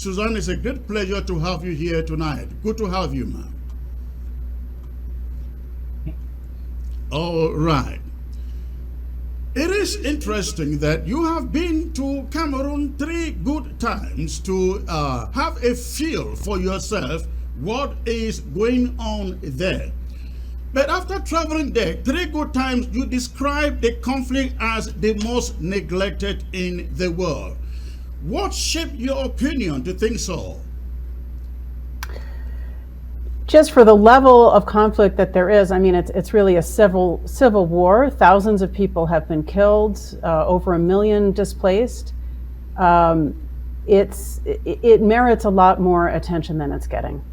Suzanne, it's a great pleasure to have you here tonight. Good to have you, ma'am. All right. It is interesting that you have been to Cameroon 3 good times to have a feel for yourself what is going on there. But after traveling there 3 good times, you describe the conflict as the most neglected in the world. What shaped your opinion to think so? Just for the level of conflict that there is, I mean, it's really a civil war. Thousands of people have been killed, over 1 million displaced. It merits a lot more attention than it's getting.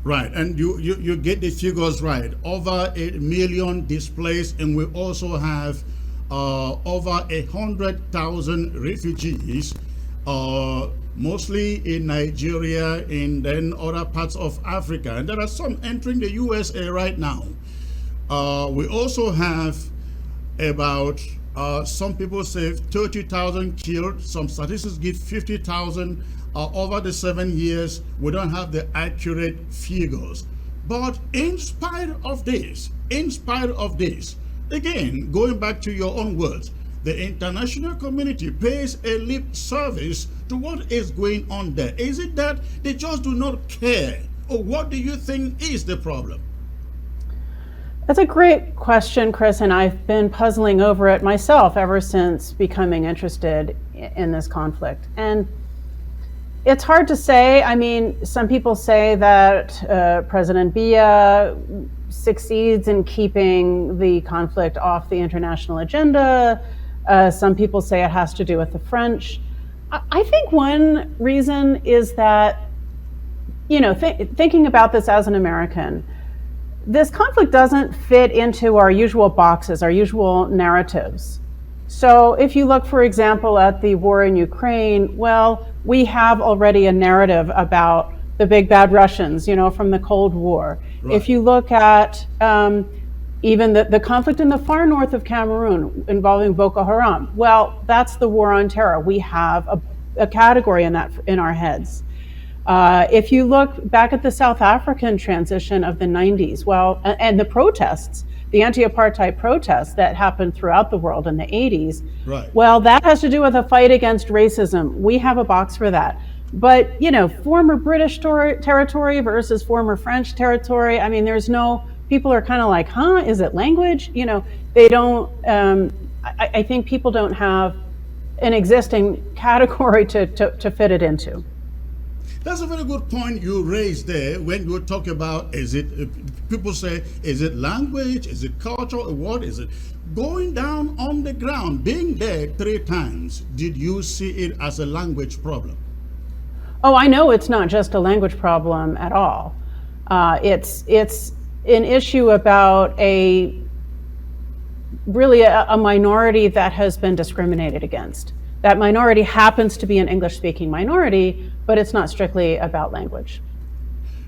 Right, and you get the figures right. Over 1 million displaced, and we also have over 100,000 refugees, mostly in Nigeria and then other parts of Africa. And there are some entering the USA right now. We also have about, some people say 30,000 killed. Some statistics give 50,000 over the 7 years. We don't have the accurate figures. But in spite of this, again, going back to your own words, the international community pays a lip service to what is going on there. Is it that they just do not care? Or what do you think is the problem? That's a great question, Chris, and I've been puzzling over it myself ever since becoming interested in this conflict. And it's hard to say. I mean, some people say that President Biya succeeds in keeping the conflict off the international agenda. Some people say it has to do with the French. I think one reason is that, thinking about this as an American, this conflict doesn't fit into our usual boxes, our usual narratives. So if you look, for example, at the war in Ukraine, well, we have already a narrative about the big bad Russians, from the Cold War. Right. If you look at even the conflict in the far north of Cameroon involving Boko Haram, well, that's the war on terror. We have a category in that in our heads. If you look back at the South African transition of the 90s, well, and the protests, the anti-apartheid protests that happened throughout the world in the 80s, right. Well, that has to do with a fight against racism. We have a box for that. But, former British territory versus former French territory, I mean, people are kind of like, is it language? They don't, I think people don't have an existing category to fit it into. That's a very good point you raised there when you talk about, people say, is it language, is it culture, or what is it? Going down on the ground, being there 3 times, did you see it as a language problem? Oh, I know it's not just a language problem at all. It's an issue about a minority that has been discriminated against. That minority happens to be an English-speaking minority, but it's not strictly about language.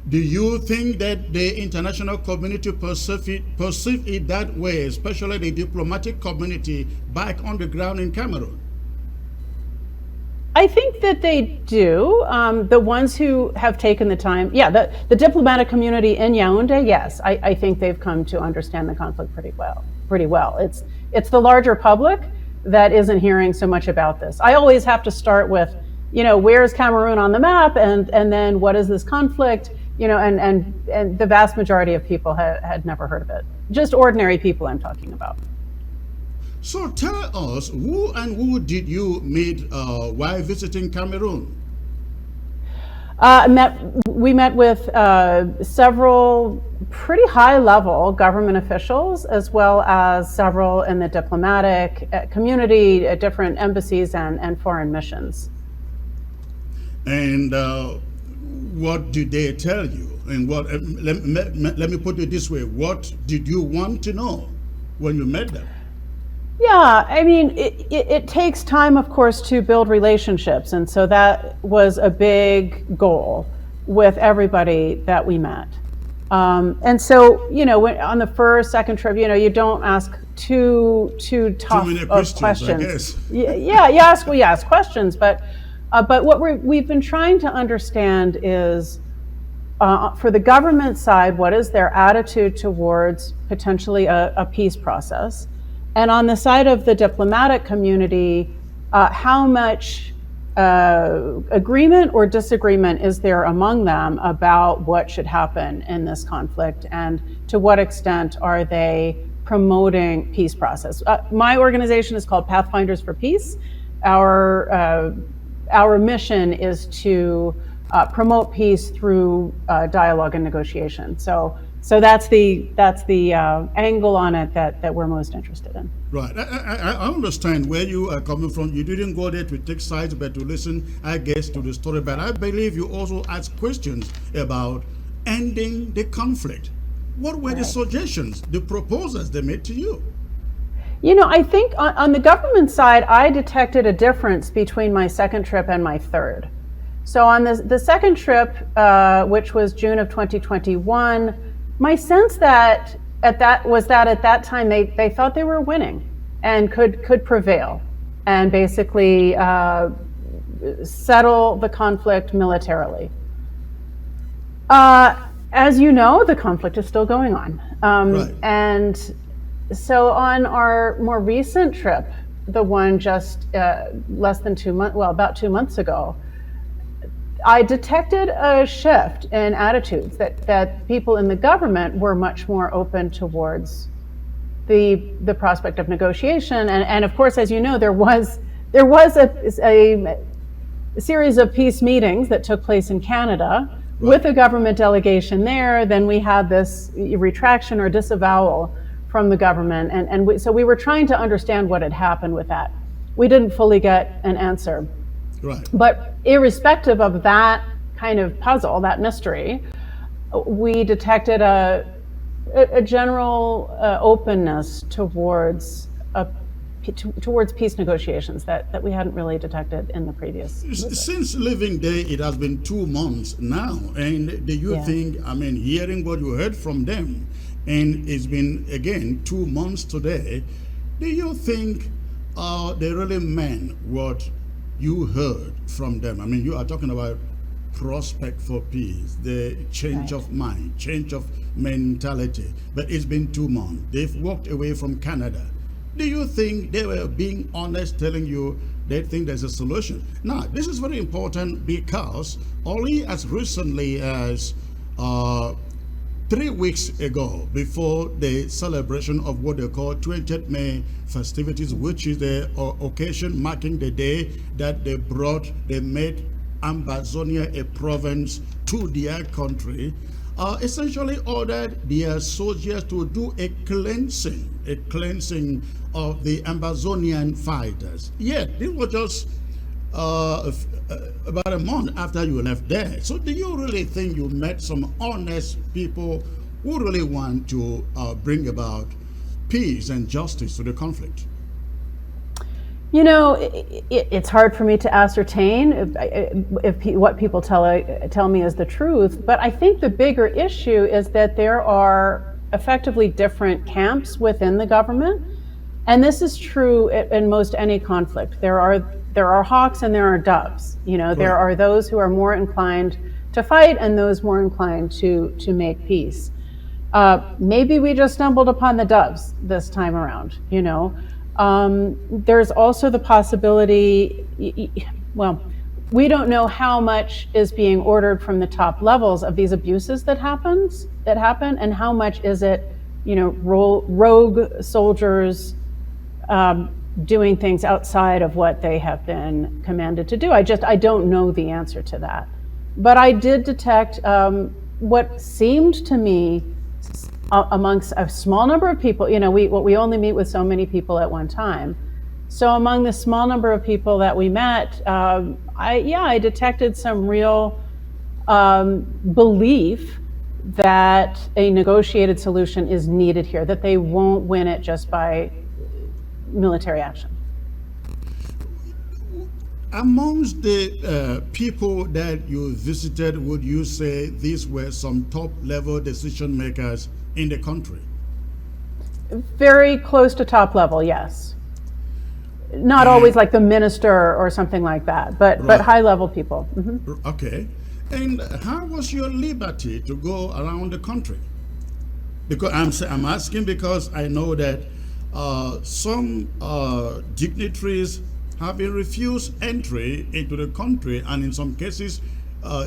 Do you think that the international community perceive it that way, especially the diplomatic community back on the ground in Cameroon? I think that they do. The ones who have taken the time, the diplomatic community in Yaoundé, yes, I think they've come to understand the conflict pretty well. It's the larger public that isn't hearing so much about this. I always have to start with, where's Cameroon on the map, and then what is this conflict, and the vast majority of people had never heard of it. Just ordinary people I'm talking about. So tell us, who did you meet while visiting Cameroon? We met with several pretty high-level government officials, as well as several in the diplomatic community, different embassies and foreign missions. And what did they tell you? And what? Let me put it this way: what did you want to know when you met them? Yeah, I mean, it takes time, of course, to build relationships. And so that was a big goal with everybody that we met. And so, on the first, second trip, you don't ask too tough many of questions. Yeah, you ask questions, but But what we've been trying to understand is, for the government side, what is their attitude towards potentially a peace process? And on the side of the diplomatic community, how much agreement or disagreement is there among them about what should happen in this conflict, and to what extent are they promoting peace process? My organization is called Pathfinders for Peace. Our mission is to promote peace through dialogue and negotiation. So that's the angle on it that we're most interested in. Right. I understand where you are coming from. You didn't go there to take sides, but to listen, I guess, to the story. But I believe you also asked questions about ending the conflict. What were the suggestions, the proposals they made to you? I think on the government side, I detected a difference between my second trip and my third. So on the second trip, which was June of 2021, my sense that at that time they thought they were winning and could prevail and basically settle the conflict militarily. As you know, the conflict is still going on, Right. and so on our more recent trip, the one just less than 2 months, well, about 2 months ago, I detected a shift in attitudes that people in the government were much more open towards the prospect of negotiation. And of course, as you know, there was a series of peace meetings that took place in Canada with a government delegation there. Then we had this retraction or disavowal from the government. So we were trying to understand what had happened with that. We didn't fully get an answer. Right. But irrespective of that kind of puzzle, that mystery, we detected a general openness towards peace negotiations that we hadn't really detected in the previous visit. Since living there, it has been 2 months now. And do you think, hearing what you heard from them, and it's been, again, 2 months today, do you think they really meant what you heard from them? You are talking about prospect for peace, the change of mind, change of mentality. But it's been 2 months. They've walked away from Canada. Do you think they were being honest, telling you they think there's a solution? Now, this is very important because only as recently as 3 weeks ago, before the celebration of what they call 20th May festivities, which is the occasion marking the day that they made Ambazonia a province to their country, essentially ordered their soldiers to do a cleansing of the Ambazonian fighters. Yet, this was just about a month after you left there. So do you really think you met some honest people who really want to bring about peace and justice to the conflict? It's hard for me to ascertain if what people tell me is the truth, but I think the bigger issue is that there are effectively different camps within the government, and this is true in most any conflict. There are hawks and there are doves. There are those who are more inclined to fight and those more inclined to make peace. Maybe we just stumbled upon the doves this time around. There's also the possibility, we don't know how much is being ordered from the top levels of these abuses that happen, and how much is it, rogue soldiers doing things outside of what they have been commanded to do. I don't know the answer to that. But I did detect what seemed to me amongst a small number of people. We only meet with so many people at one time. So among the small number of people that we met, I detected some real belief that a negotiated solution is needed here, that they won't win it just by military action. Amongst the people that you visited, would you say these were some top-level decision makers in the country? Very close to top level, yes. Not always And like the minister or something like that, but right, high level people. okay. And how was your liberty to go around the country? Because I'm asking because I know that some dignitaries have been refused entry into the country, and in some cases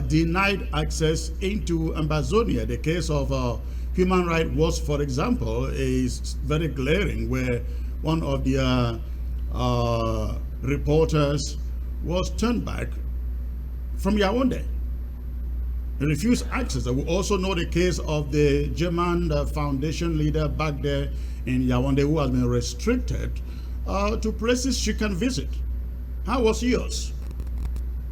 denied access into Ambazonia. The case of Human Rights Watch, for example, is very glaring, where one of the reporters was turned back from Yaoundé. They refused access. We also know the case of the German foundation leader back there in Yaoundé who has been restricted to places she can visit. How was yours?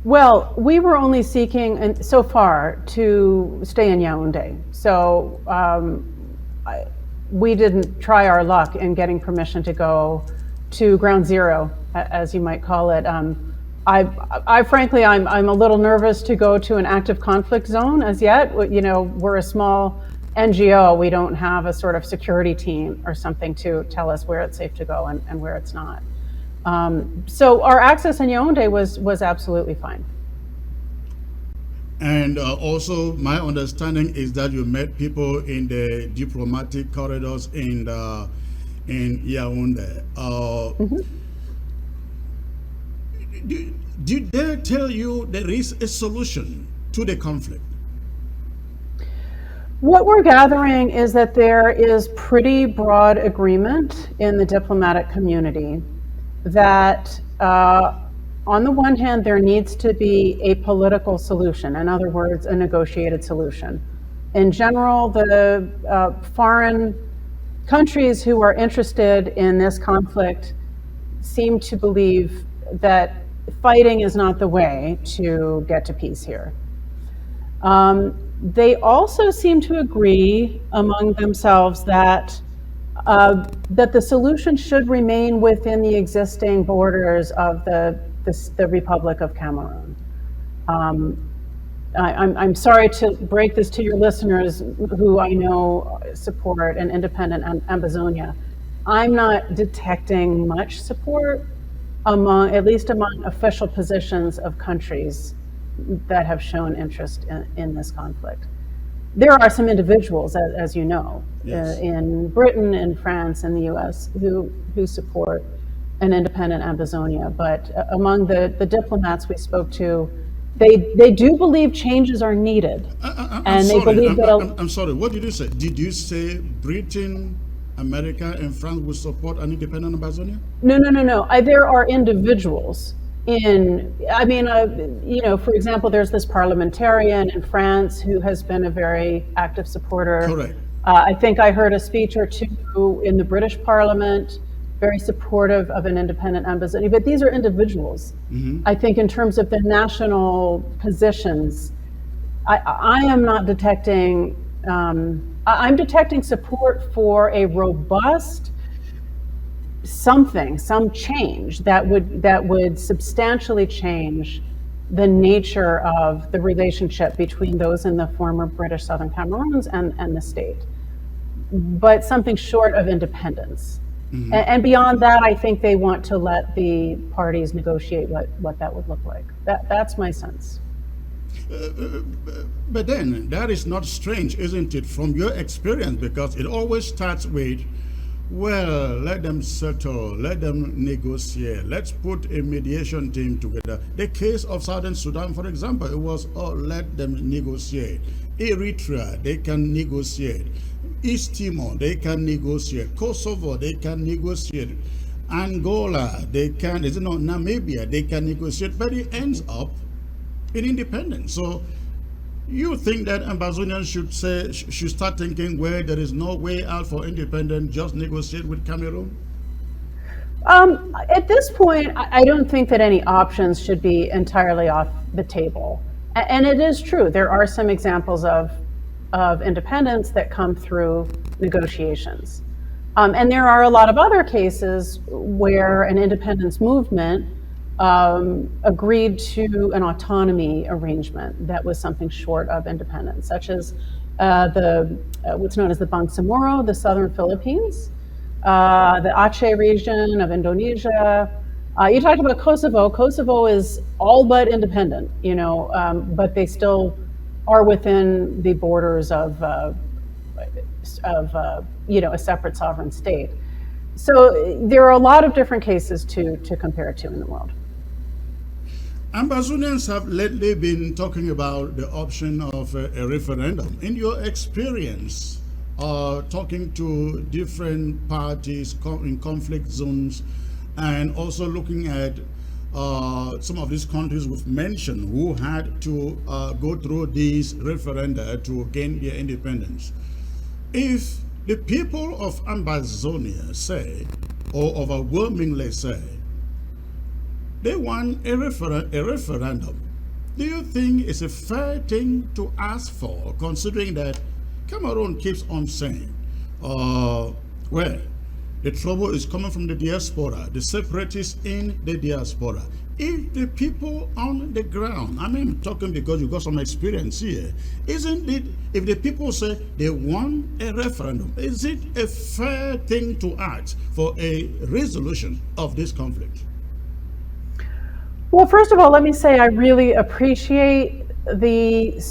Well, we were only seeking, and so far, to stay in Yaoundé. So we didn't try our luck in getting permission to go to ground zero, as you might call it. I frankly, I'm a little nervous to go to an active conflict zone as yet. You know, we're a small NGO. We don't have a sort of security team or something to tell us where it's safe to go and where it's not. So our access in Yaoundé was absolutely fine. And also, my understanding is that you met people in the diplomatic corridors in Yaoundé. Did they tell you there is a solution to the conflict? What we're gathering is that there is pretty broad agreement in the diplomatic community that, on the one hand, there needs to be a political solution, in other words, a negotiated solution. In general, the foreign countries who are interested in this conflict seem to believe that fighting is not the way to get to peace here. They also seem to agree among themselves that that the solution should remain within the existing borders of the Republic of Cameroon. I'm sorry to break this to your listeners who I know support an independent Ambazonia. I'm not detecting much support among, at least among official positions of countries that have shown interest in this conflict. There are some individuals, as you know, Yes. in Britain and France and the US who support an independent Ambazonia. But among the diplomats we spoke to, they do believe changes are needed. I'm And they sorry. believe that I'm sorry. What did you say? Did you say Britain, America, and France will support an independent Amazonia? no. There are individuals I mean, you know, for example, there's this parliamentarian in France who has been a very active supporter. Correct. I think I heard a speech or two in the British Parliament, very supportive of an independent Ambazonia. But these are individuals. I think in terms of the national positions, I am not detecting. I'm detecting support for a robust some change that would substantially change the nature of the relationship between those in the former British Southern Cameroons and the state, but something short of independence. And beyond that, I think they want to let the parties negotiate what that would look like. That's my sense. But then that is not strange, isn't it, from your experience? Because it always starts with, well, let them settle, let them negotiate, let's put a mediation team together. The case of Southern Sudan, for example, it was, oh, let them negotiate. Eritrea, they can negotiate. East Timor, they can negotiate. Kosovo, they can negotiate. Angola, they can, Namibia, they can negotiate, but it ends up in independence. So you think that Ambazonians should start thinking, where there is no way out for independence, just negotiate with Cameroon? At this point, I don't think that any options should be entirely off the table. And it is true, there are some examples of independence that come through negotiations. And there are a lot of other cases where an independence movement agreed to an autonomy arrangement that was something short of independence, such as what's known as the Bangsamoro, the southern Philippines, the Aceh region of Indonesia, You talked about Kosovo. Kosovo is all but independent, but they still are within the borders of a separate sovereign state. So there are a lot of different cases to compare to in the world. Ambazonians have lately been talking about the option of a referendum. In your experience, talking to different parties in conflict zones, and also looking at some of these countries we've mentioned who had to go through these referenda to gain their independence. If the people of Ambazonia say, or overwhelmingly say, they want a referendum, do you think it's a fair thing to ask for, considering that Cameroon keeps on saying, well, the trouble is coming from the diaspora, the separatists in the diaspora? If the people on the ground, I'm talking because you got some experience here, isn't it, if the people say they want a referendum, is it a fair thing to ask for a resolution of this conflict? Well, first of all, let me say I really appreciate the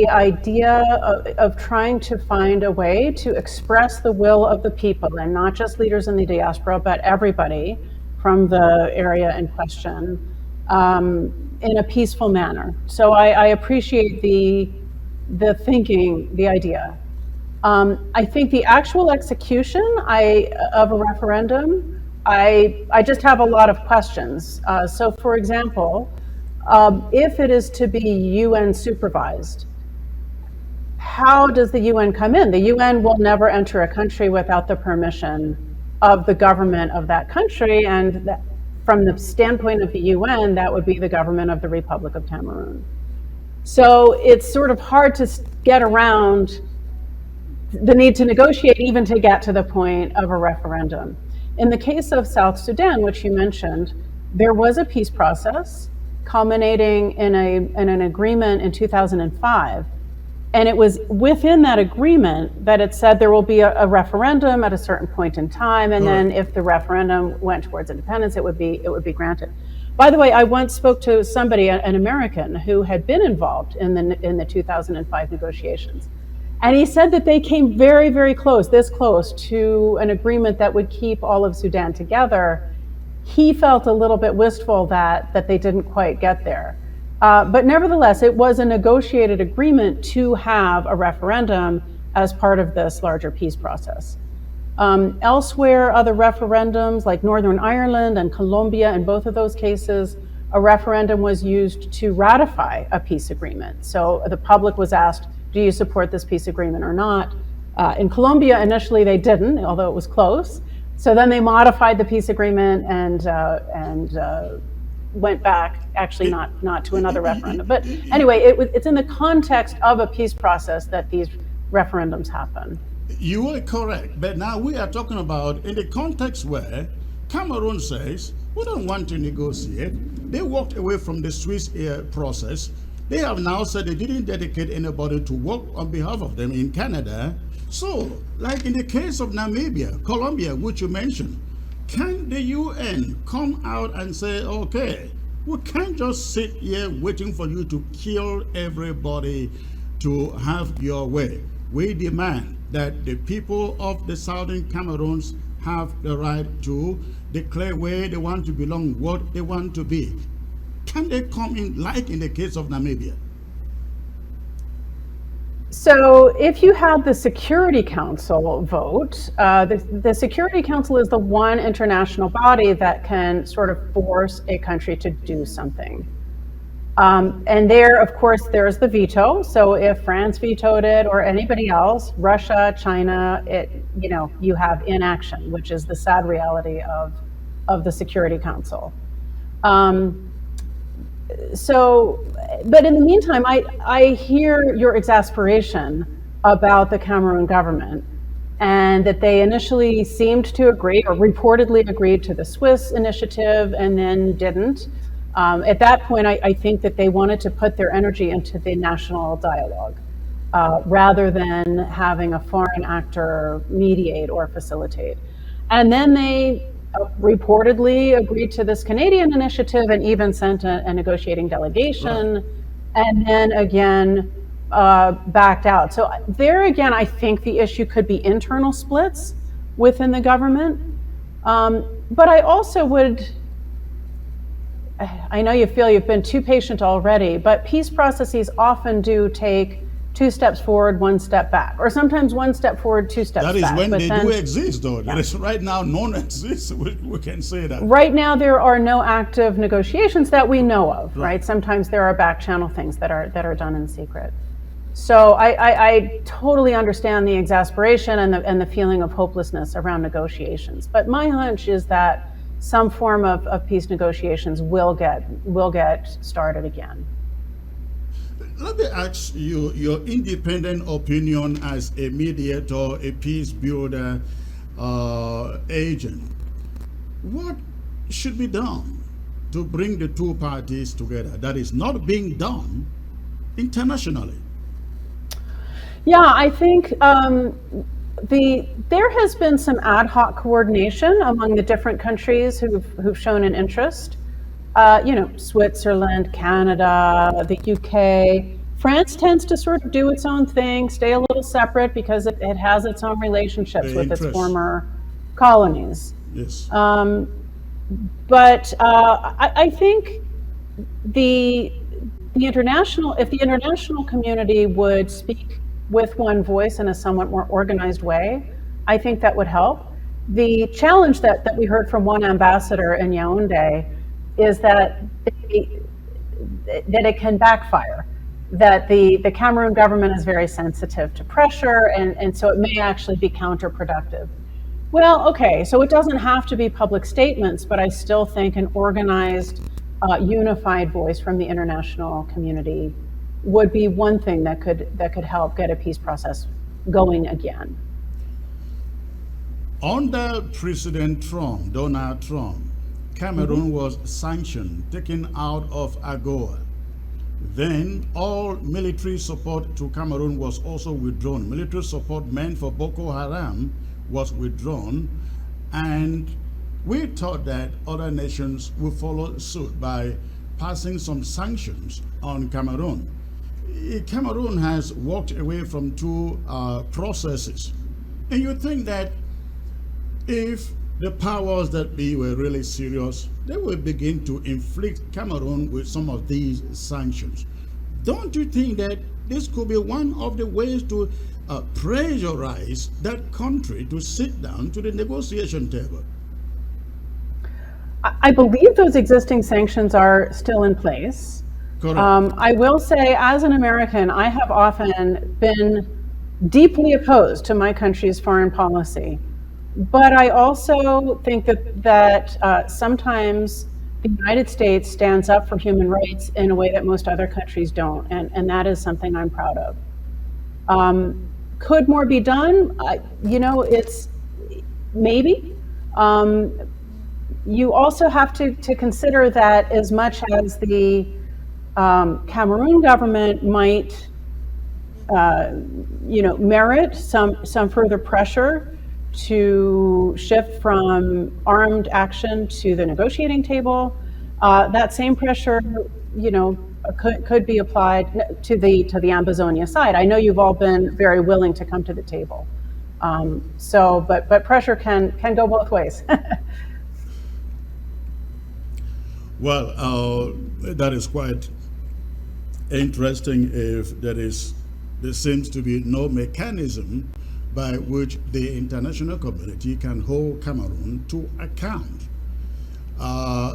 idea of trying to find a way to express the will of the people, and not just leaders in the diaspora, but everybody from the area in question, in a peaceful manner. So I appreciate the thinking, the idea. I think the actual execution of a referendum, I just have a lot of questions. So, for example, if it is to be UN supervised, how does the UN come in? The UN will never enter a country without the permission of the government of that country, and from the standpoint of the UN, that would be the government of the Republic of Cameroon. So it's sort of hard to get around the need to negotiate even to get to the point of a referendum. In the case of South Sudan, which you mentioned, there was a peace process culminating in an agreement in 2005. And it was within that agreement that it said there will be a referendum at a certain point in time, and then if the referendum went towards independence, it would be granted. By the way, I once spoke to somebody, an American, who had been involved in the 2005 negotiations, and he said that they came very, very close, this close, to an agreement that would keep all of Sudan together. He felt a little bit wistful that they didn't quite get there. But nevertheless, it was a negotiated agreement to have a referendum as part of this larger peace process. Elsewhere, other referendums like Northern Ireland and Colombia, in both of those cases, a referendum was used to ratify a peace agreement. So the public was asked, do you support this peace agreement or not? In Colombia, initially they didn't, although it was close. So then they modified the peace agreement and went back, actually not to another referendum. But anyway, it's in the context of a peace process that these referendums happen. You are correct, but now we are talking about in the context where Cameroon says, we don't want to negotiate. They walked away from the Swiss process. They have now said they didn't dedicate anybody to work on behalf of them in Canada. So, like in the case of Namibia, Colombia, which you mentioned, can the UN come out and say, okay, we can't just sit here waiting for you to kill everybody to have your way. We demand that the people of the southern Cameroons have the right to declare where they want to belong, what they want to be. Can they come in like in the case of Namibia? So if you had the Security Council vote, the Security Council is the one international body that can sort of force a country to do something. And there, of course, there's the veto. So if France vetoed it or anybody else, Russia, China, you have inaction, which is the sad reality of the Security Council. But in the meantime, I hear your exasperation about the Cameroon government, and that they initially seemed to agree, or reportedly agreed, to the Swiss initiative and then didn't. At that point, I think that they wanted to put their energy into the national dialogue rather than having a foreign actor mediate or facilitate. And then they reportedly agreed to this Canadian initiative and even sent a negotiating Right. delegation, and then again backed out. So there again, I think the issue could be internal splits within the government. But I also would, I know you feel you've been too patient already, but peace processes often do take two steps forward, one step back, or sometimes one step forward, two That steps is back. when But they do then, exist, though. That yeah. is right now none exists. We can say that. Right now, there are no active negotiations that we know of, Right. right? Sometimes there are back channel things that are done in secret. So I totally understand the exasperation and the feeling of hopelessness around negotiations. But my hunch is that some form of peace negotiations will get started again. Let me ask you your independent opinion as a mediator, a peace builder, agent. What should be done to bring the two parties together that is not being done internationally? Yeah, I think there has been some ad hoc coordination among the different countries who've shown an interest. Switzerland, Canada, the UK. France tends to sort of do its own thing, stay a little separate because it has its own relationships The with its interest. former colonies. Yes. Um, but I think the if the international community would speak with one voice in a somewhat more organized way, I think that would help. The challenge that we heard from one ambassador in Yaoundé is that it can backfire. That the Cameroon government is very sensitive to pressure, and so it may actually be counterproductive. Well, okay, so it doesn't have to be public statements, but I still think an organized, unified voice from the international community would be one thing that could help get a peace process going again. Under President Trump, Donald Trump, Hmm. Cameroon was sanctioned, taken out of AGOA. Then all military support to Cameroon was also withdrawn. Military support meant for Boko Haram was withdrawn. And we thought that other nations would follow suit by passing some sanctions on Cameroon. Cameroon has walked away from two processes. And you think that if the powers that be were really serious, they will begin to inflict Cameroon with some of these sanctions. Don't you think that this could be one of the ways to pressurize that country to sit down to the negotiation table? I believe those existing sanctions are still in place. Correct. I will say, as an American, I have often been deeply opposed to my country's foreign policy. But I also think that sometimes the United States stands up for human rights in a way that most other countries don't, and that is something I'm proud of. Could more be done? It's maybe. Um, you also have to consider that as much as the Cameroon government might merit some further pressure to shift from armed action to the negotiating table. That same pressure, could be applied to the Ambazonia side. I know you've all been very willing to come to the table. But pressure can go both ways. Well, that is quite interesting if there seems to be no mechanism by which the international community can hold Cameroon to account.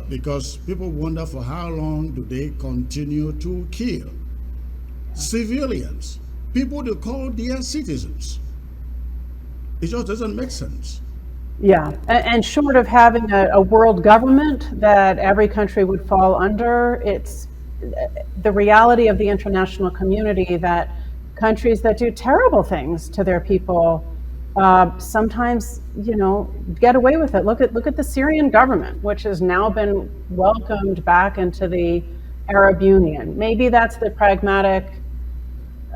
Because people wonder for how long do they continue to kill civilians, people they call their citizens. It just doesn't make sense. Yeah, and short of having a world government that every country would fall under, it's the reality of the international community that countries that do terrible things to their people sometimes, get away with it. Look at the Syrian government, which has now been welcomed back into the Arab Union. Maybe that's the pragmatic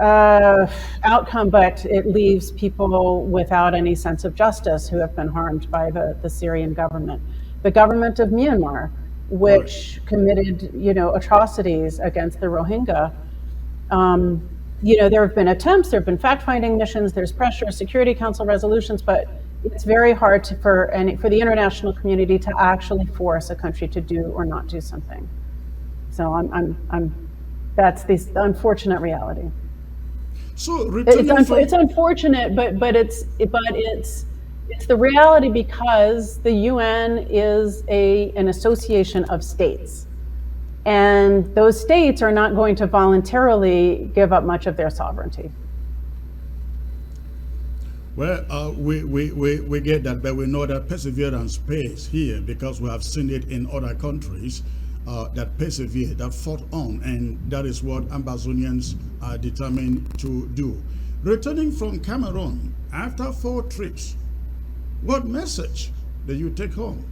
outcome, but it leaves people without any sense of justice who have been harmed by the Syrian government. the government of Myanmar, Right. which committed, atrocities against the Rohingya. Um, there have been attempts, there have been fact-finding missions, there's pressure, Security Council resolutions, but it's very hard for the international community to actually force a country to do or not do something. So that's the unfortunate reality. So returning It's from unfortunate, but it's the reality because the UN is an association of states, and those states are not going to voluntarily give up much of their sovereignty. well, we get that, but we know that perseverance pays here because we have seen it in other countries that persevered, that fought on, and that is what Ambazonians are determined to do. Returning from Cameroon after 4 trips, what message did you take home?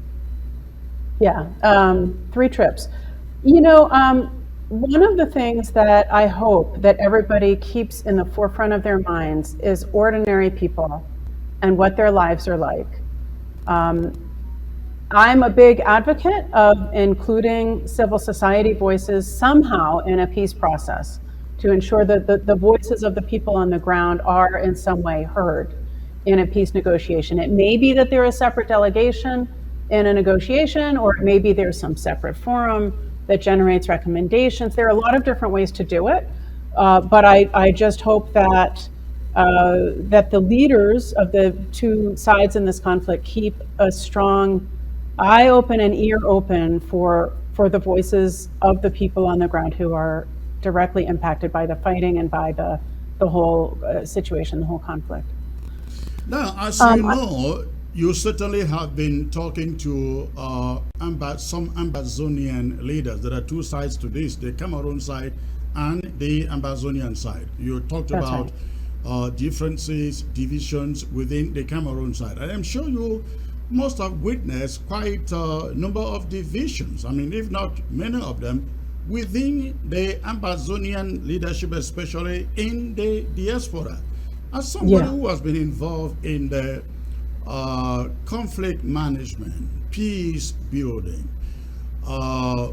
Yeah, 3 trips. One of the things that I hope that everybody keeps in the forefront of their minds is ordinary people and what their lives are like. Um, I'm a big advocate of including civil society voices somehow in a peace process to ensure that the voices of the people on the ground are in some way heard in a peace negotiation. It may be that there is a separate delegation in a negotiation, or maybe there's some separate forum that generates recommendations. There are a lot of different ways to do it, but I just hope that the leaders of the 2 sides in this conflict keep a strong eye open and ear open for the voices of the people on the ground who are directly impacted by the fighting and by the whole situation, the whole conflict. Now, as you Um, know, you certainly have been talking to some Ambazonian leaders. There are 2 sides to this, the Cameroon side and the Ambazonian side. You talked that's about right. differences, divisions within the Cameroon side. And I'm sure you must have witnessed quite a number of divisions. I mean, if not many of them, within the Ambazonian leadership, especially in the diaspora. As somebody Yeah. who has been involved in the conflict management, peace building, uh,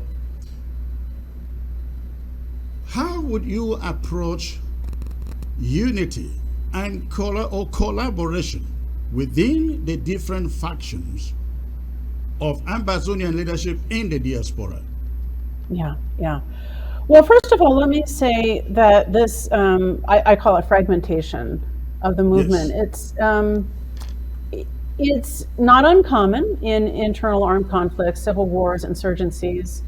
how would you approach unity and collaboration within the different factions of Ambazonian leadership in the diaspora? Yeah, yeah. Well, first of all, let me say that this, I call it fragmentation of the movement. Yes. It's not uncommon in internal armed conflicts, civil wars, insurgencies,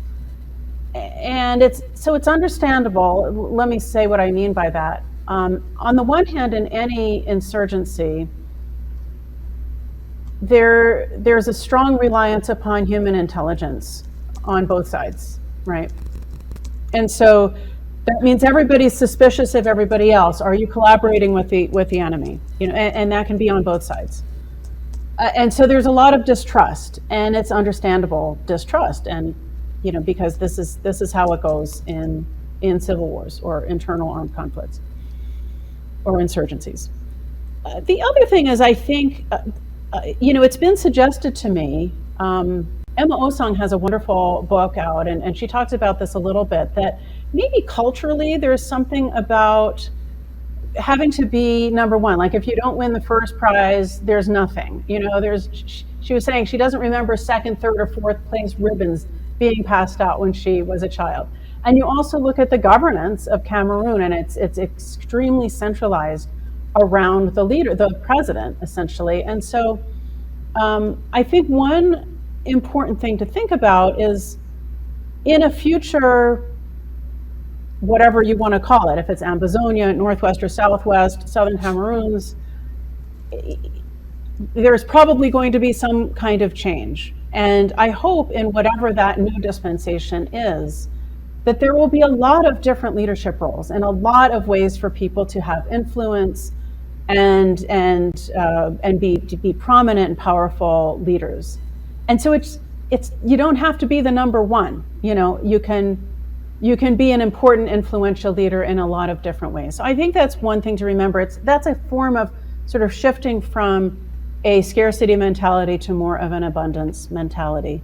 and it's understandable. Let me say what I mean by that. On the one hand, in any insurgency, there's a strong reliance upon human intelligence on both sides, right? And so that means everybody's suspicious of everybody else. Are you collaborating with the enemy? And that can be on both sides. And so there's a lot of distrust, and it's understandable distrust, and because this is how it goes in civil wars or internal armed conflicts or insurgencies. The other thing is, I think, it's been suggested to me. Emma Osang has a wonderful book out, and she talks about this a little bit, that maybe culturally there's something about having to be number one. Like if you don't win the first prize, there's nothing. She was saying she doesn't remember second, third, or fourth place ribbons being passed out when she was a child. And you also look at the governance of Cameroon, and it's extremely centralized around the leader, the president, essentially. And so I think one important thing to think about is, in a future, whatever you want to call it, if it's Ambazonia, Northwest or Southwest, Southern Cameroons, there's probably going to be some kind of change. And I hope in whatever that new dispensation is, that there will be a lot of different leadership roles and a lot of ways for people to have influence and be prominent and powerful leaders. And so it's you don't have to be the number one. You can be an important, influential leader in a lot of different ways. So I think that's one thing to remember. That's a form of sort of shifting from a scarcity mentality to more of an abundance mentality.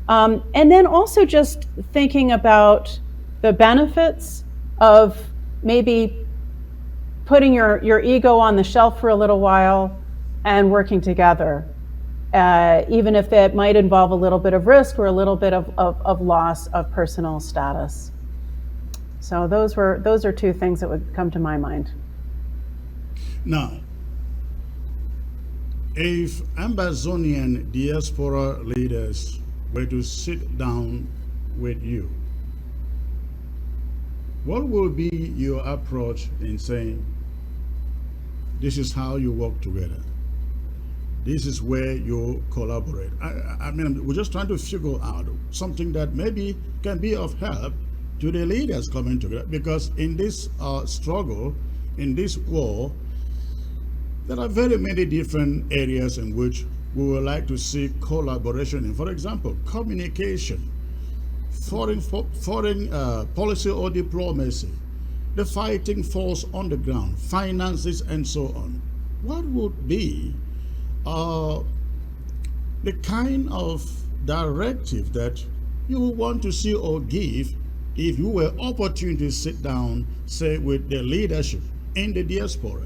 And then also just thinking about the benefits of maybe putting your ego on the shelf for a little while and working together, even if that might involve a little bit of risk or a little bit of loss of personal status. So those are two things that would come to my mind. Now, if Ambazonian diaspora leaders were to sit down with you, what would be your approach in saying, this is how you work together? This is where you collaborate. I mean, we're just trying to figure out something that maybe can be of help to the leaders coming together. Because in this struggle, in this war, there are very many different areas in which we would like to see collaboration in. For example, communication, foreign policy or diplomacy, the fighting force on the ground, finances, and so on. What would be the kind of directive that you would want to see or give if you were opportune to sit down, say, with the leadership in the diaspora?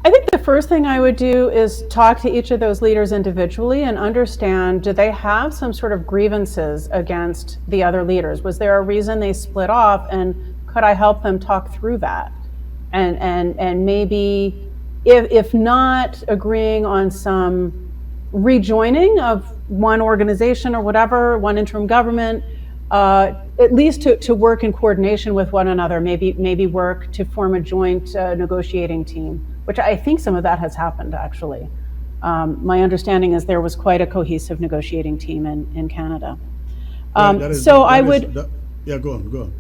I think the first thing I would do is talk to each of those leaders individually and understand, do they have some sort of grievances against the other leaders? Was there a reason they split off, and could I help them talk through that? And maybe if not agreeing on some rejoining of one organization or whatever, one interim government, at least to work in coordination with one another, maybe work to form a joint negotiating team, which I think some of that has happened actually. My understanding is there was quite a cohesive negotiating team in Canada. Yeah, go on.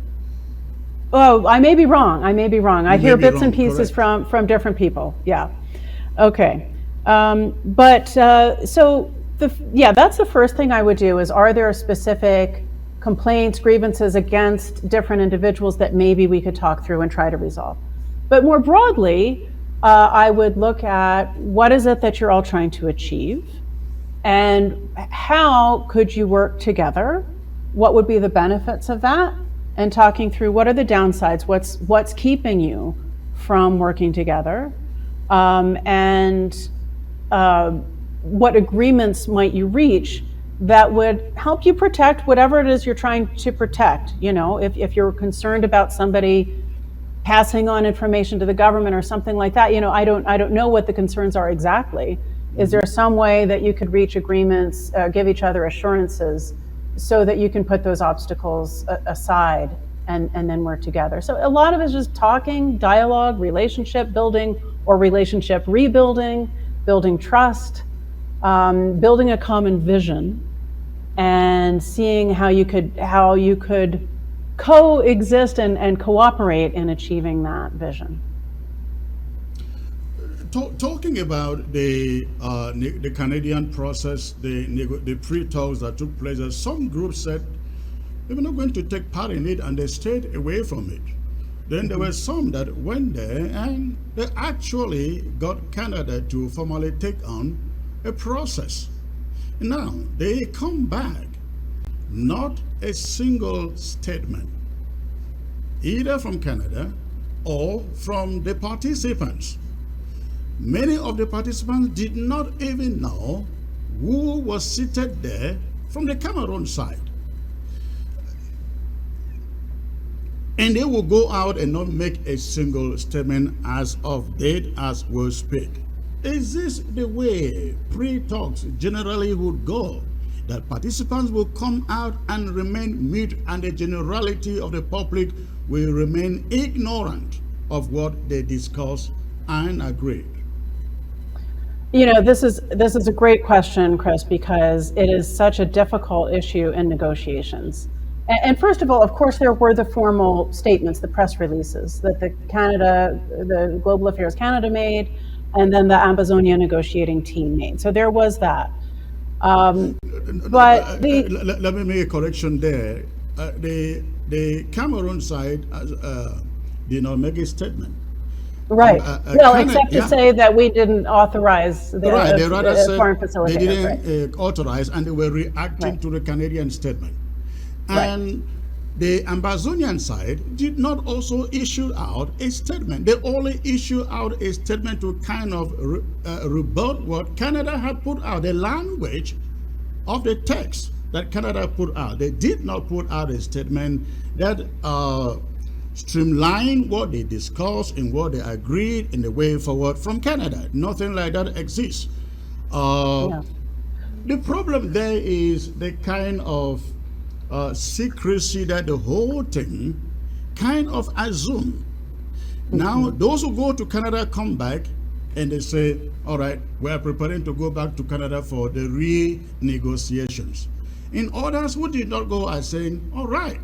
Oh, I may be wrong. I hear bits and pieces correct. from different people. Yeah. Okay. That's the first thing I would do is, are there specific complaints, grievances against different individuals that maybe we could talk through and try to resolve? But more broadly, I would look at, what is it that you're all trying to achieve? And how could you work together? What would be the benefits of that? And talking through, what are the downsides? What's keeping you from working together? What agreements might you reach that would help you protect whatever it is you're trying to protect? You know, if you're concerned about somebody passing on information to the government or something like that, you know, I don't know what the concerns are exactly. Is there some way that you could reach agreements, give each other assurances, so that you can put those obstacles aside and then work together? So a lot of it is just talking, dialogue, relationship building or relationship rebuilding, building trust, building a common vision, and seeing how you could coexist and cooperate in achieving that vision. Talking about the Canadian process, the pre-talks that took place, some groups said they were not going to take part in it, and they stayed away from it. Then there were some that went there, and they actually got Canada to formally take on a process. Now they come back, not a single statement, either from Canada or from the participants. Many of the participants did not even know who was seated there from the Cameroon side. And they will go out and not make a single statement as of date as we speak. Is this the way pre-talks generally would go? That participants will come out and remain mute, and the generality of the public will remain ignorant of what they discuss and agree? You know, this is a great question, Chris, because it is such a difficult issue in negotiations. And first of all, of course, there were the formal statements, the press releases that the Global Affairs Canada made, and then the Ambazonia negotiating team made. So there was that. Let me make a correction there. The Cameroon side did not make a statement. Right. Well, Canada, except to yeah, say that we didn't authorize the right. They rather said foreign they facilitators, right? didn't authorize, and they were reacting Right. to the Canadian statement. Right. And the Ambazonian side did not also issue out a statement. They only issued out a statement to kind of rebut what Canada had put out, the language of the text that Canada put out. They did not put out a statement that streamlined what they discussed and what they agreed in the way forward from Canada. Nothing like that exists. Uh, Yeah. the problem there is the kind of secrecy that the whole thing kind of assume. Now, those who go to Canada come back and they say, all right, we are preparing to go back to Canada for the renegotiations. In others who did not go are saying, all right,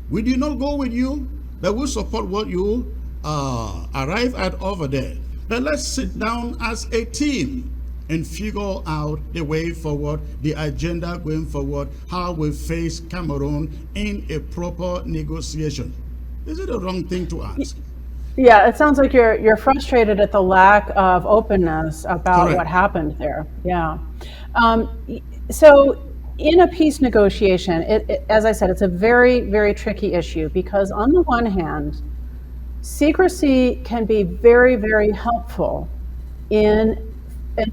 we did not go with you, but we support what you arrive at over there. But let's sit down as a team and figure out the way forward, the agenda going forward, how we face Cameroon in a proper negotiation. Is it a wrong thing to ask? Yeah, it sounds like you're frustrated at the lack of openness about Correct. what happened there. Yeah. So in a peace negotiation, as I said, it's a very, very tricky issue because on the one hand, secrecy can be very, very helpful in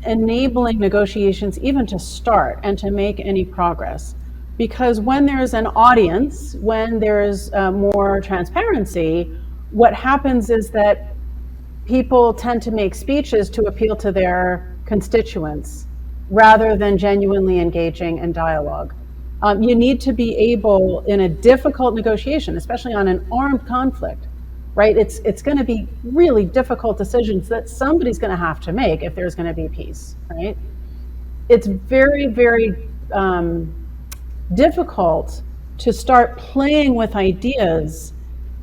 enabling negotiations even to start and to make any progress. Because when there's an audience, when there's more transparency, what happens is that people tend to make speeches to appeal to their constituents rather than genuinely engaging in dialogue. You need to be able, in a difficult negotiation, especially on an armed conflict, right? It's going to be really difficult decisions that somebody's going to have to make if there's going to be peace, right? It's very, very difficult to start playing with ideas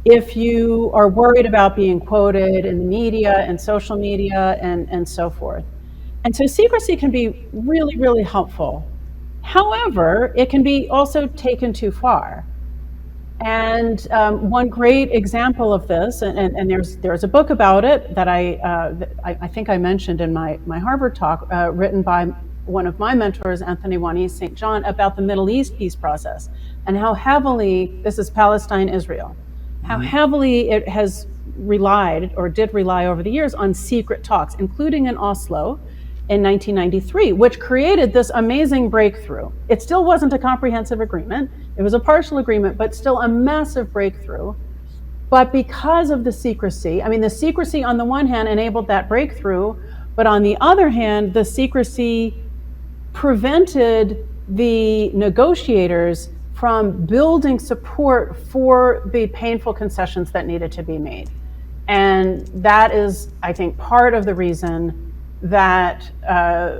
if you are worried about being quoted in the media and social media and so forth. And so secrecy can be really, really helpful. However, it can be also taken too far. And one great example of this, and there's a book about it that I think I mentioned in my Harvard talk, written by one of my mentors, Anthony Juaniz St. John, about the Middle East peace process and how heavily, this is Palestine, Israel, how heavily it has relied or did rely over the years on secret talks, including in Oslo in 1993, which created this amazing breakthrough. It still wasn't a comprehensive agreement. It was a partial agreement, but still a massive breakthrough. But because of the secrecy, I mean, the secrecy on the one hand enabled that breakthrough, but on the other hand, the secrecy prevented the negotiators from building support for the painful concessions that needed to be made. And that is, I think, part of the reason that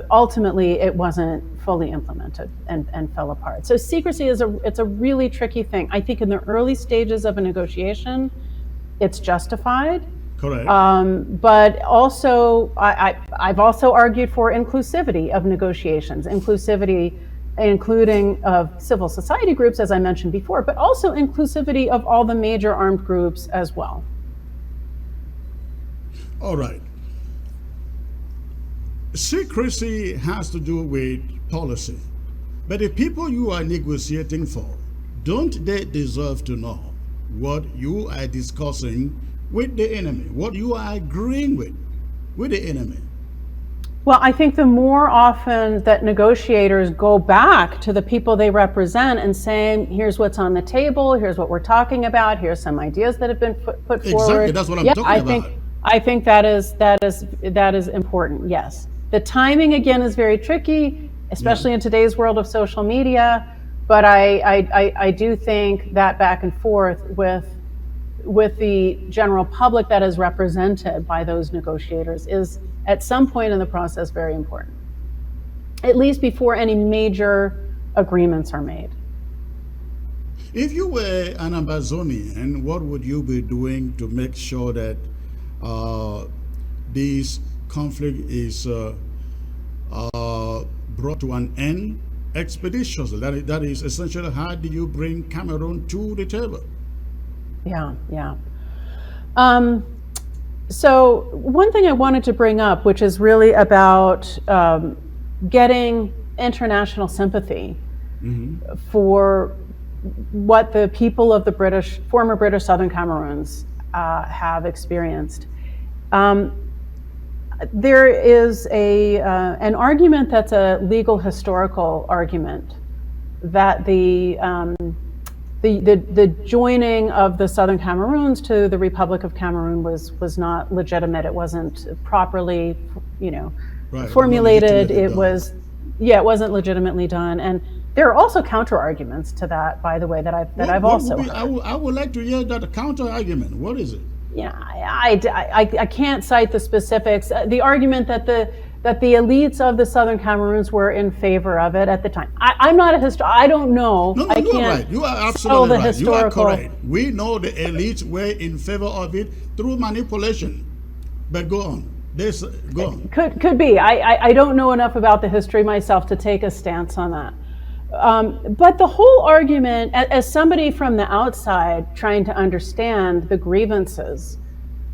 ultimately it wasn't fully implemented and fell apart. So secrecy it's a really tricky thing. I think in the early stages of a negotiation, it's justified. Correct. But also, I've also argued for inclusivity of negotiations, inclusivity including of civil society groups, as I mentioned before, but also inclusivity of all the major armed groups as well. All right. Secrecy has to do with policy. But the people you are negotiating for, don't they deserve to know what you are discussing with the enemy, what you are agreeing with the enemy? Well, I think the more often that negotiators go back to the people they represent and saying, here's what's on the table, here's what we're talking about, here's some ideas that have been put forward. Exactly, that's what I'm talking about. I think that is important, yes. The timing, again, is very tricky, especially in today's world of social media, but I do think that back and forth with the general public that is represented by those negotiators is at some point in the process very important, at least before any major agreements are made. If you were an Ambazonian, what would you be doing to make sure that this conflict is brought to an end expeditiously? That is essentially, how do you bring Cameroon to the table? Yeah. So one thing I wanted to bring up, which is really about getting international sympathy for what the people of the former British Southern Cameroons have experienced. There is an argument that's a legal historical argument that the joining of the Southern Cameroons to the Republic of Cameroon was not legitimate. It wasn't properly, Right. formulated. It Done. wasn't legitimately done. And there are also counter arguments to that, by the way, that I've also heard. I would like to hear that counter argument. What is it? Yeah, I can't cite the specifics. The argument that the elites of the Southern Cameroons were in favor of it at the time. I'm not a I don't know. No, I you are can't right. You are tell absolutely the right. historical. You are correct. We know the elites were in favor of it through manipulation. But go on. Go on. Could be. I don't know enough about the history myself to take a stance on that. But the whole argument, as somebody from the outside trying to understand the grievances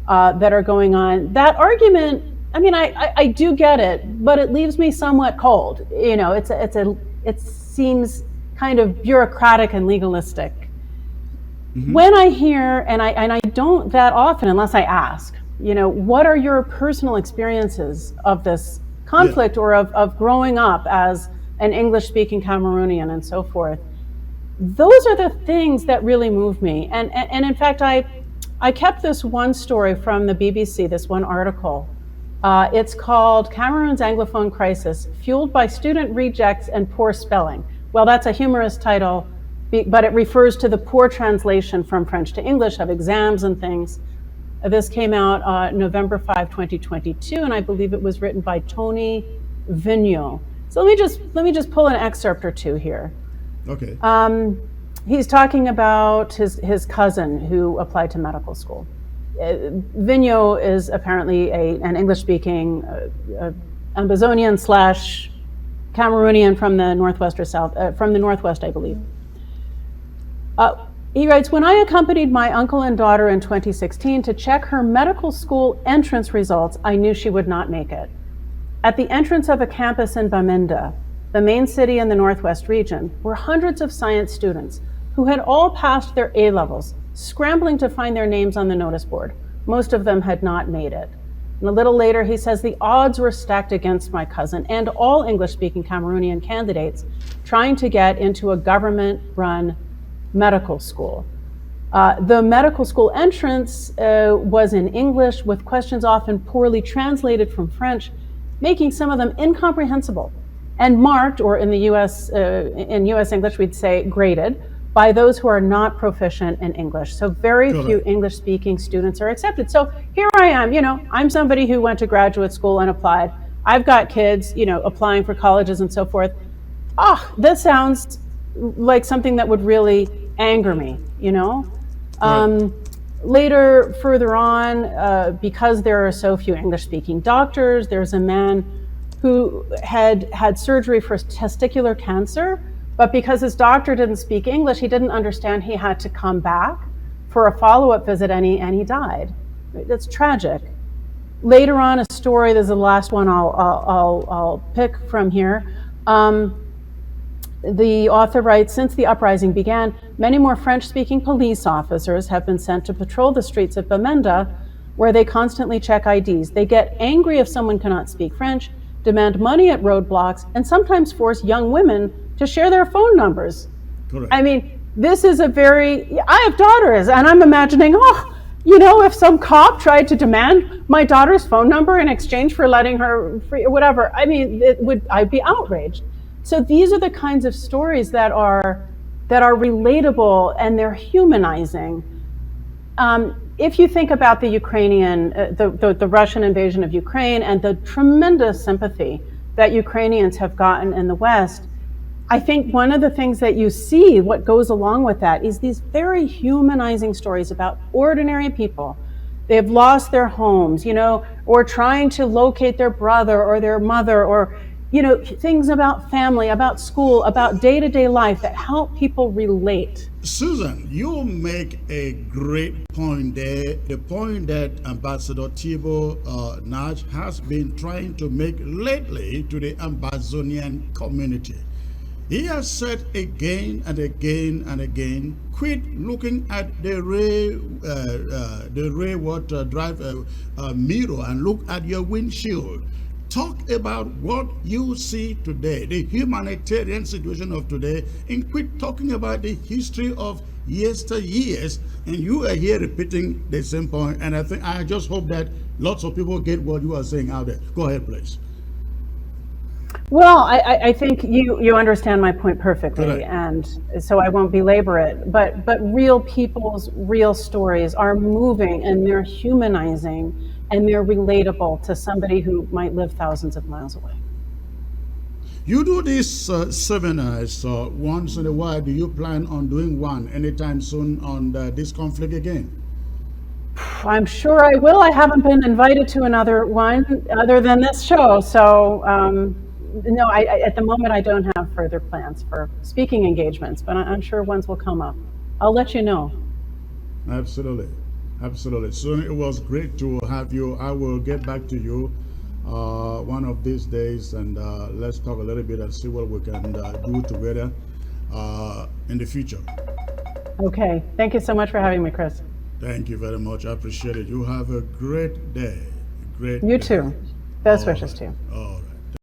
that are going on, that argument, I mean, I do get it, but it leaves me somewhat cold. It seems kind of bureaucratic and legalistic. When I hear, and I don't that often unless I ask, what are your personal experiences of this conflict or of growing up as an English-speaking Cameroonian and so forth? Those are the things that really move me. And in fact, I kept this one story from the BBC, this one article. It's called Cameroon's Anglophone Crisis, Fueled by Student Rejects and Poor Spelling. Well, that's a humorous title, but it refers to the poor translation from French to English of exams and things. This came out November 5, 2022, and I believe it was written by Tony Vigneault. So let me just pull an excerpt or two here. Okay. He's talking about his cousin who applied to medical school. Vigneault is apparently an English-speaking Ambazonian / Cameroonian from the Northwest or South, from the Northwest, I believe. He writes, when I accompanied my uncle and daughter in 2016 to check her medical school entrance results, I knew she would not make it. At the entrance of a campus in Bamenda, the main city in the Northwest region, were hundreds of science students who had all passed their A-levels, scrambling to find their names on the notice board. Most of them had not made it. And a little later, he says, the odds were stacked against my cousin and all English-speaking Cameroonian candidates trying to get into a government-run medical school. The medical school entrance was in English, with questions often poorly translated from French, making some of them incomprehensible and marked, or in the in US English, we'd say graded, by those who are not proficient in English. So very few English-speaking students are accepted. So here I am, I'm somebody who went to graduate school and applied. I've got kids, applying for colleges and so forth. This sounds like something that would really anger me, Later, further on, because there are so few English-speaking doctors, there's a man who had surgery for testicular cancer, but because his doctor didn't speak English, he didn't understand he had to come back for a follow-up visit, and he died. That's tragic. Later on, a story, this is the last one I'll pick from here. The author writes, since the uprising began, many more French-speaking police officers have been sent to patrol the streets of Bamenda, where they constantly check IDs. They get angry if someone cannot speak French, demand money at roadblocks, and sometimes force young women to share their phone numbers. Correct. I mean, this is I have daughters, and I'm imagining, if some cop tried to demand my daughter's phone number in exchange for letting her free or whatever, I'd be outraged. So these are the kinds of stories that are relatable, and they're humanizing. If you think about the Ukrainian, the Russian invasion of Ukraine and the tremendous sympathy that Ukrainians have gotten in the West, I think one of the things that you see, what goes along with that, is these very humanizing stories about ordinary people. They've lost their homes, or trying to locate their brother or their mother, or things about family, about school, about day-to-day life that help people relate. Susan, you make a great point there. The point that Ambassador Thibault Nash has been trying to make lately to the Ambazonian community. He has said again and again and again, quit looking at the ray water drive mirror and look at your windshield. Talk about what you see today, the humanitarian situation of today, and quit talking about the history of yesteryears. And you are here repeating the same point. And I just hope that lots of people get what you are saying out there. Go ahead, please. Well, I think you understand my point perfectly, Correct. and so I won't belabor it. But real people's real stories are moving, and they're humanizing, and they're relatable to somebody who might live thousands of miles away. You do these seminars once in a while. Do you plan on doing one anytime soon on this conflict again? I'm sure I will. I haven't been invited to another one other than this show, so no. At the moment, I don't have further plans for speaking engagements, but I'm sure ones will come up. I'll let you know. Absolutely. Absolutely. So it was great to have you. I will get back to you one of these days, and let's talk a little bit and see what we can do together in the future. Okay. Thank you so much for having me, Chris. Thank you very much. I appreciate it. You have a great day. A great You day. too. Best All wishes right. to you. All right.